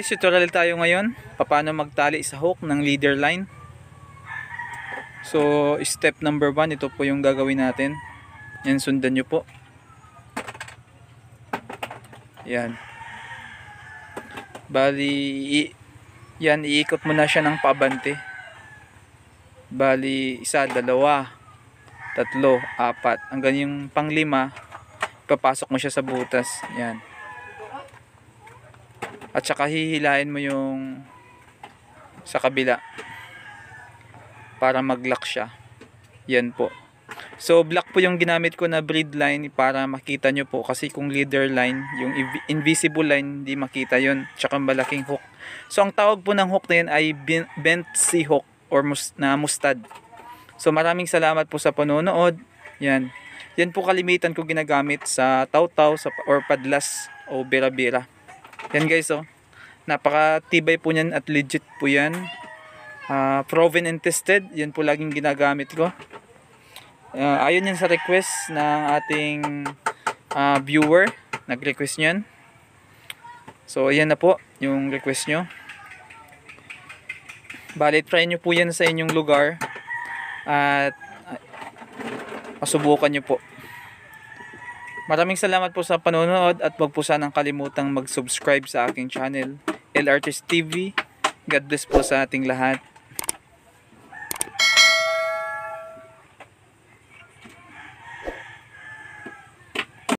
Guys, tutorial tayo ngayon paano magtali sa hook ng leader line. So step number 1, ito po yung gagawin natin. Yan, sundan nyo po. Yan. Bali yan, iikot mo na siya ng pabante. Bali 1, 2, 3, 4 hanggang yung pang-5 papasok mo siya sa butas. Yan. At saka hihilain mo yung sa kabila para mag-lock siya. Yan po. So black po yung ginamit ko na braid line para makita nyo po, kasi kung leader line, yung invisible line, hindi makita yun. Tsaka malaking hook. So ang tawag po ng hook na yun ay bent C hook or na mustad. So maraming salamat po sa panonood. Yan. Yan po kalimitan ko ginagamit sa taw-taw or padlas o bira-bira. Yan guys, oh. Napakatibay po niyan at legit po yan. Proven and tested. Yan po laging ginagamit ko. Ayon yan sa request ng ating viewer. Nag-request niyan. So ayan na po yung request nyo. Bali, try nyo po yan sa inyong lugar. At masubukan nyo po. Maraming salamat po sa panonood at wag po sanang kalimutang mag-subscribe sa aking channel, LRTS TV. God bless po sa ating lahat.